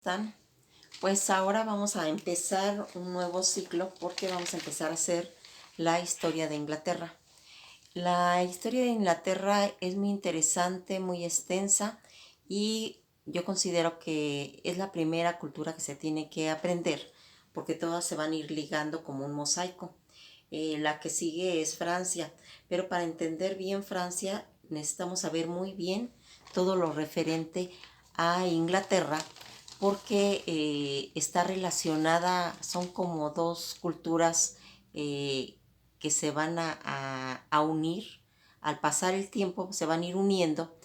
¿Están? Pues ahora vamos a empezar un nuevo ciclo porque vamos a empezar a hacer la historia de Inglaterra. La historia de Inglaterra es muy interesante, muy extensa y yo considero que es la primera cultura que se tiene que aprender porque todas se van a ir ligando como un mosaico. La que sigue es Francia, pero para entender bien Francia necesitamos saber muy bien todo lo referente a Inglaterra porque está relacionada, son como dos culturas que se van a unir, al pasar el tiempo se van a ir uniendo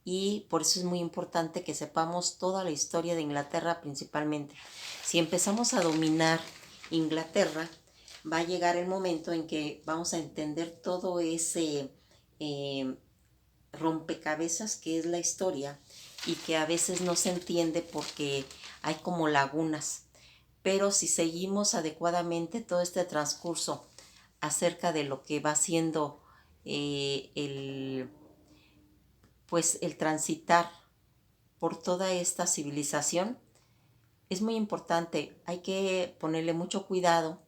y por eso es muy importante que sepamos toda la historia de Inglaterra principalmente. Si empezamos a dominar Inglaterra, va a llegar el momento en que vamos a entender todo ese eh, rompecabezas que es la historia y que a veces no se entiende porque hay como lagunas. Pero si seguimos adecuadamente todo este transcurso acerca de lo que va siendo el transitar por toda esta civilización, es muy importante. Hay que ponerle mucho cuidado,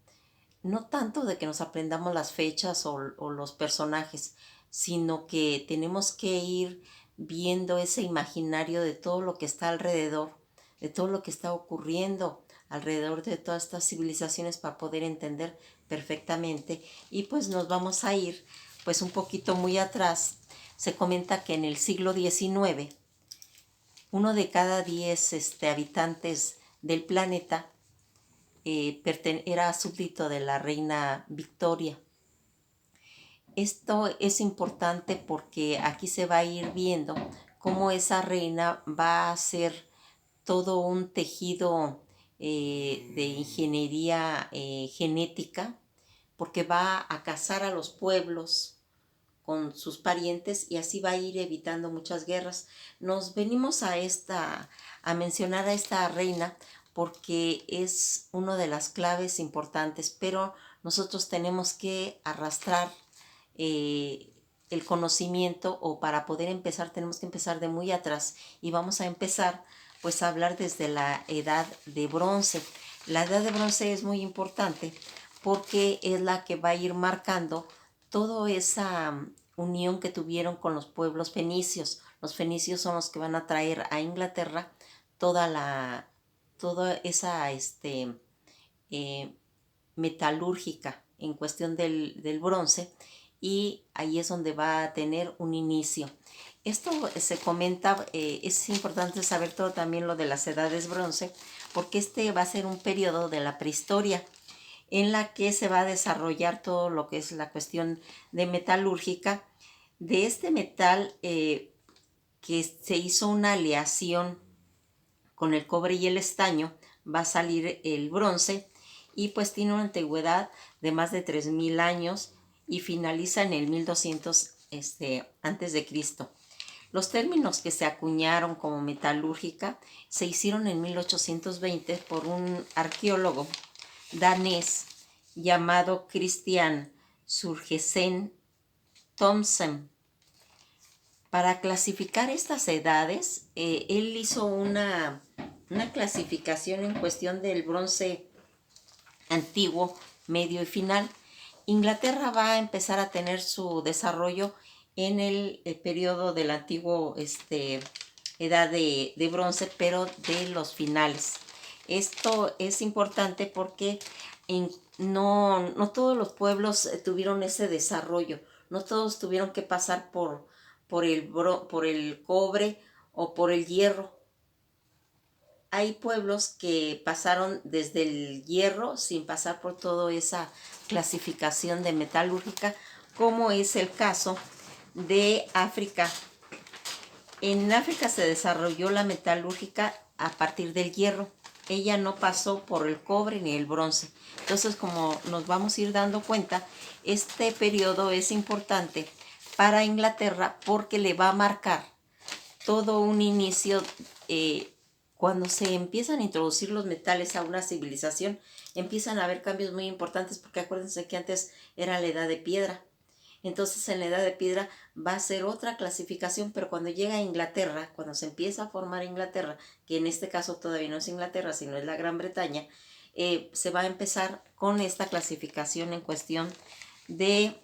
no tanto de que nos aprendamos las fechas o los personajes, sino que tenemos que ir viendo ese imaginario de todo lo que está alrededor, de todo lo que está ocurriendo alrededor de todas estas civilizaciones para poder entender perfectamente. Y pues nos vamos a ir pues un poquito muy atrás. Se comenta que en el siglo XIX, uno de cada 10 habitantes del planeta era súbdito de la reina Victoria. Esto es importante porque aquí se va a ir viendo cómo esa reina va a hacer todo un tejido de ingeniería genética, porque va a casar a los pueblos con sus parientes y así va a ir evitando muchas guerras. Nos venimos a mencionar a esta reina porque es una de las claves importantes, pero nosotros tenemos que arrastrar eh, el conocimiento, o para poder empezar tenemos que empezar de muy atrás y vamos a empezar pues a hablar desde la edad de bronce. La edad de bronce es muy importante porque es la que va a ir marcando toda esa unión que tuvieron con los pueblos fenicios. Los fenicios son los que van a traer a Inglaterra toda esa eh, metalúrgica en cuestión del bronce, y ahí es donde va a tener un inicio. Esto se comenta, es importante saber todo también lo de las edades bronce, porque este va a ser un periodo de la prehistoria en la que se va a desarrollar todo lo que es la cuestión de metalúrgica. De este metal que se hizo una aleación con el cobre y el estaño, va a salir el bronce y pues tiene una antigüedad de más de 3000 años y finaliza en el 1200 antes de Cristo. Los términos que se acuñaron como metalúrgica se hicieron en 1820 por un arqueólogo danés llamado Christian Surgesen Thomsen. Para clasificar estas edades, él hizo una clasificación en cuestión del bronce antiguo, medio y final. Inglaterra va a empezar a tener su desarrollo en el periodo del antiguo edad de bronce, pero de los finales. Esto es importante porque no todos los pueblos tuvieron ese desarrollo, no todos tuvieron que pasar por el cobre o por el hierro. Hay pueblos que pasaron desde el hierro sin pasar por toda esa clasificación de metalúrgica, como es el caso de África. En África se desarrolló la metalúrgica a partir del hierro. Ella no pasó por el cobre ni el bronce. Entonces, como nos vamos a ir dando cuenta, este periodo es importante para Inglaterra porque le va a marcar todo un inicio. Cuando se empiezan a introducir los metales a una civilización, empiezan a haber cambios muy importantes porque acuérdense que antes era la edad de piedra. Entonces en la Edad de Piedra va a ser otra clasificación, pero cuando llega a Inglaterra, cuando se empieza a formar Inglaterra, que en este caso todavía no es Inglaterra, sino es la Gran Bretaña, se va a empezar con esta clasificación en cuestión de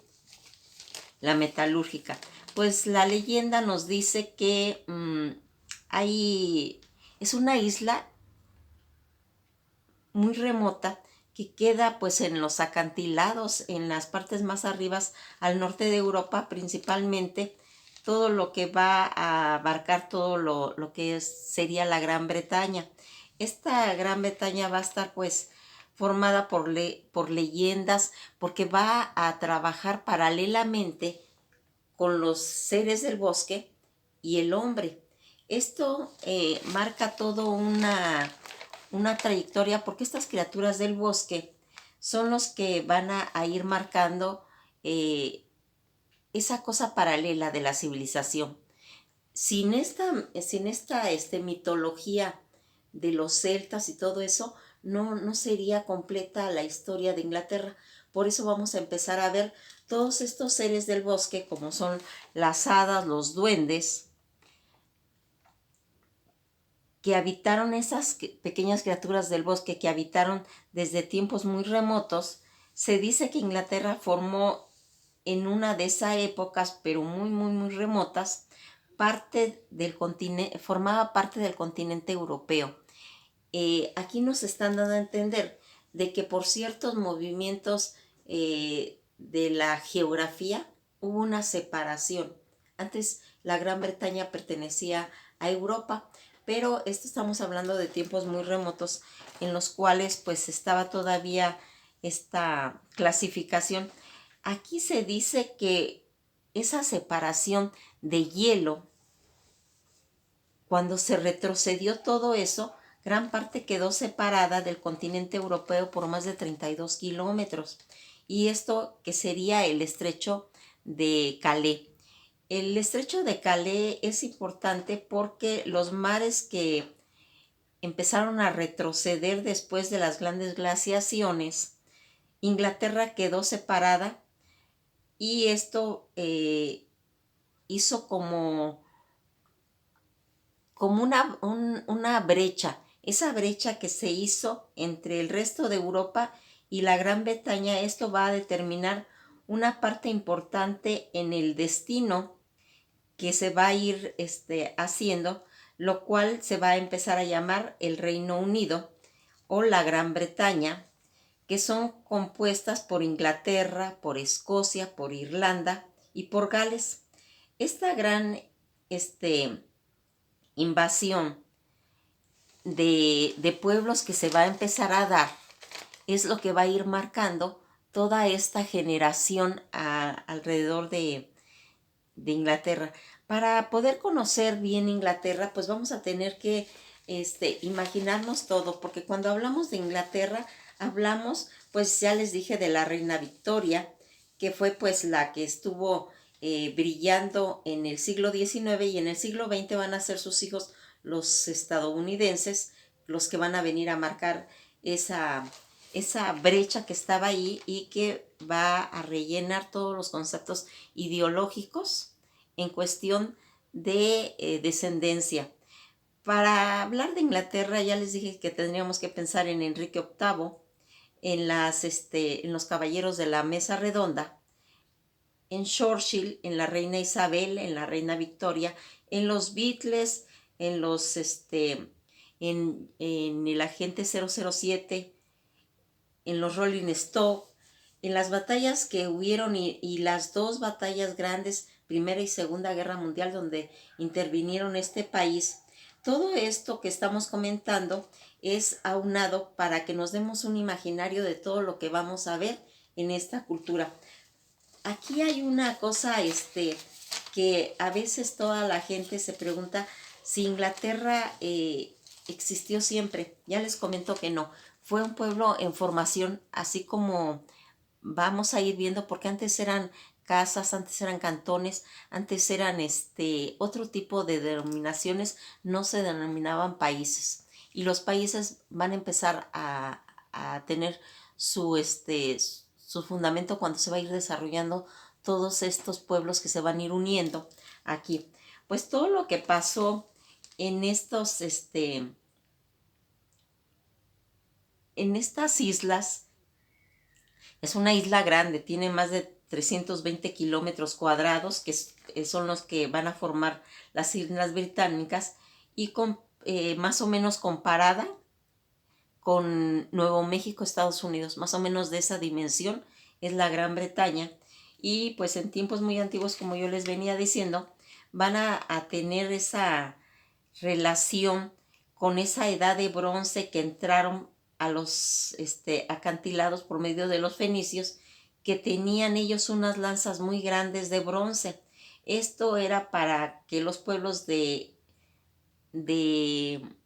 la metalúrgica. Pues la leyenda nos dice que es una isla muy remota que queda pues en los acantilados, en las partes más arribas al norte de Europa principalmente, todo lo que va a abarcar todo lo que sería la Gran Bretaña. Esta Gran Bretaña va a estar pues formada por leyendas, porque va a trabajar paralelamente con los seres del bosque y el hombre. Esto marca todo una trayectoria, porque estas criaturas del bosque son los que van a ir marcando esa cosa paralela de la civilización. Sin esta mitología de los celtas y todo eso, no sería completa la historia de Inglaterra. Por eso vamos a empezar a ver todos estos seres del bosque, como son las hadas, los duendes, que habitaron, esas pequeñas criaturas del bosque que habitaron desde tiempos muy remotos. Se dice que Inglaterra formó en una de esas épocas, pero muy, muy, muy remotas, formaba parte del continente europeo. Aquí nos están dando a entender de que por ciertos movimientos de la geografía hubo una separación. Antes la Gran Bretaña pertenecía a Europa, pero esto estamos hablando de tiempos muy remotos en los cuales pues estaba todavía esta clasificación. Aquí se dice que esa separación de hielo, cuando se retrocedió todo eso, gran parte quedó separada del continente europeo por más de 32 kilómetros. Y esto que sería el estrecho de Calais. El estrecho de Calais es importante porque los mares que empezaron a retroceder después de las grandes glaciaciones, Inglaterra quedó separada, y esto hizo como una brecha. Esa brecha que se hizo entre el resto de Europa y la Gran Bretaña, esto va a determinar una parte importante en el destino que se va a ir haciendo, lo cual se va a empezar a llamar el Reino Unido o la Gran Bretaña, que son compuestas por Inglaterra, por Escocia, por Irlanda y por Gales. Esta gran invasión de pueblos que se va a empezar a dar es lo que va a ir marcando toda esta generación alrededor de Inglaterra. Para poder conocer bien Inglaterra, pues vamos a tener que imaginarnos todo, porque cuando hablamos de Inglaterra, hablamos, pues ya les dije, de la reina Victoria, que fue pues la que estuvo brillando en el siglo XIX, y en el siglo XX van a ser sus hijos, los estadounidenses, los que van a venir a marcar esa brecha que estaba ahí, y que va a rellenar todos los conceptos ideológicos en cuestión de descendencia. Para hablar de Inglaterra, ya les dije que tendríamos que pensar en Enrique VIII, en los caballeros de la mesa redonda, en Churchill, en la reina Isabel, en la reina Victoria, en los Beatles, en el agente 007, en los Rolling Stones, en las batallas que hubieron, y las dos batallas grandes, Primera y Segunda Guerra Mundial, donde intervinieron este país. Todo esto que estamos comentando es aunado para que nos demos un imaginario de todo lo que vamos a ver en esta cultura. Aquí hay una cosa que a veces toda la gente se pregunta si Inglaterra existió siempre. Ya les comento que no. Fue un pueblo en formación, así como vamos a ir viendo, porque antes eran casas, antes eran cantones, antes eran otro tipo de denominaciones, no se denominaban países. Y los países van a empezar a tener su fundamento cuando se va a ir desarrollando todos estos pueblos que se van a ir uniendo aquí. Pues todo lo que pasó en en estas islas, es una isla grande, tiene más de 320 kilómetros cuadrados, son los que van a formar las Islas Británicas, y más o menos comparada con Nuevo México, Estados Unidos, más o menos de esa dimensión es la Gran Bretaña. Y pues en tiempos muy antiguos, como yo les venía diciendo, van a tener esa relación con esa edad de bronce que entraron a los acantilados por medio de los fenicios, que tenían ellos unas lanzas muy grandes de bronce. Esto era para que los pueblos de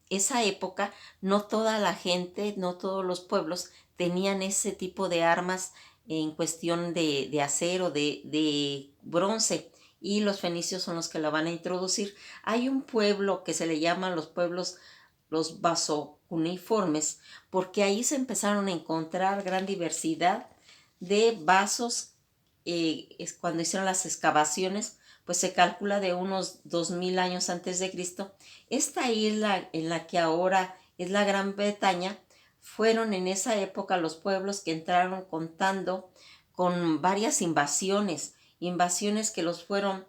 esa época, no toda la gente, no todos los pueblos tenían ese tipo de armas en cuestión de acero, de bronce, y los fenicios son los que la van a introducir. Hay un pueblo que se le llama los vasocuneiformes, porque ahí se empezaron a encontrar gran diversidad de vasos. Es cuando hicieron las excavaciones, pues se calcula de unos 2000 años antes de Cristo. Esta isla en la que ahora es la Gran Bretaña, fueron en esa época los pueblos que entraron contando con varias invasiones que los fueron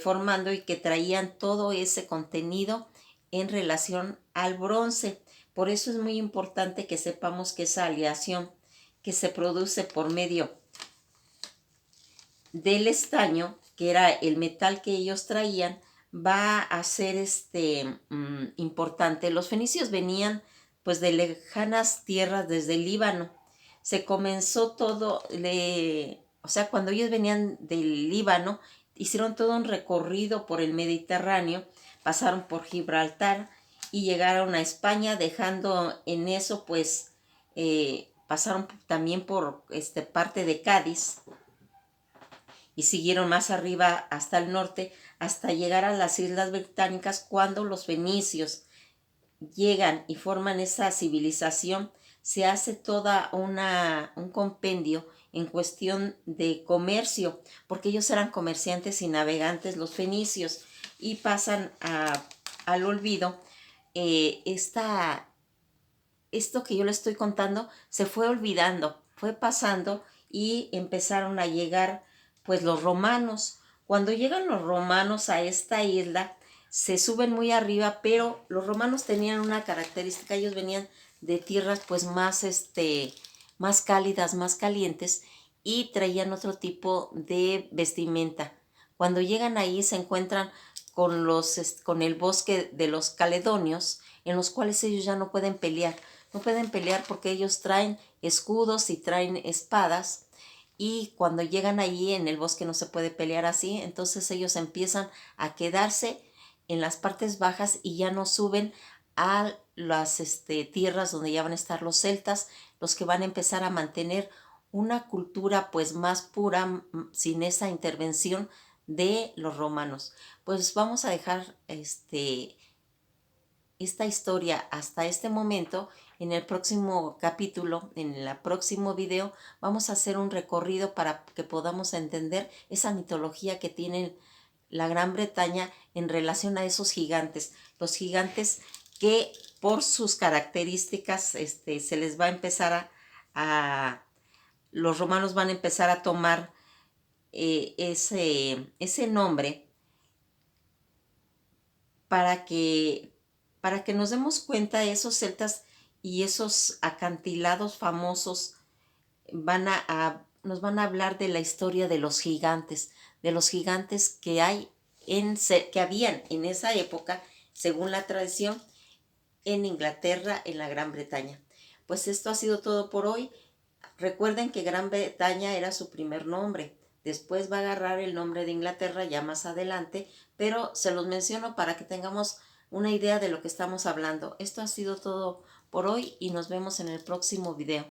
formando y que traían todo ese contenido en relación al bronce. Por eso es muy importante que sepamos que esa aleación que se produce por medio del estaño, que era el metal que ellos traían, va a ser importante. Los fenicios venían pues de lejanas tierras desde el Líbano. Se comenzó todo, o sea, cuando ellos venían del Líbano, hicieron todo un recorrido por el Mediterráneo, pasaron por Gibraltar y llegaron a España, dejando en eso pues pasaron también por parte de Cádiz, y siguieron más arriba hasta el norte, hasta llegar a las Islas Británicas. Cuando los fenicios llegan y forman esa civilización, se hace toda un compendio en cuestión de comercio, porque ellos eran comerciantes y navegantes, los fenicios, y pasan al olvido. Esto que yo les estoy contando se fue olvidando, fue pasando, y empezaron a llegar pues los romanos. Cuando llegan los romanos a esta isla, se suben muy arriba, pero los romanos tenían una característica: ellos venían de tierras pues más cálidas, más calientes, y traían otro tipo de vestimenta. Cuando llegan ahí se encuentran con el bosque de los caledonios, en los cuales ellos ya no pueden pelear. No pueden pelear porque ellos traen escudos y traen espadas, y cuando llegan allí en el bosque no se puede pelear así. Entonces ellos empiezan a quedarse en las partes bajas y ya no suben a las tierras donde ya van a estar los celtas, los que van a empezar a mantener una cultura pues más pura, sin esa intervención de los romanos. Pues vamos a dejar esta historia hasta este momento. En el próximo capítulo, en el próximo video, vamos a hacer un recorrido para que podamos entender esa mitología que tiene la Gran Bretaña en relación a esos gigantes. Los gigantes que por sus características se les va a empezar los romanos van a empezar a tomar ese nombre para que nos demos cuenta. Esos celtas y esos acantilados famosos nos van a hablar de la historia de los gigantes que habían en esa época, según la tradición, en Inglaterra, en la Gran Bretaña. Pues esto ha sido todo por hoy. Recuerden que Gran Bretaña era su primer nombre. Después va a agarrar el nombre de Inglaterra ya más adelante, pero se los menciono para que tengamos una idea de lo que estamos hablando. Esto ha sido todo por hoy y nos vemos en el próximo video.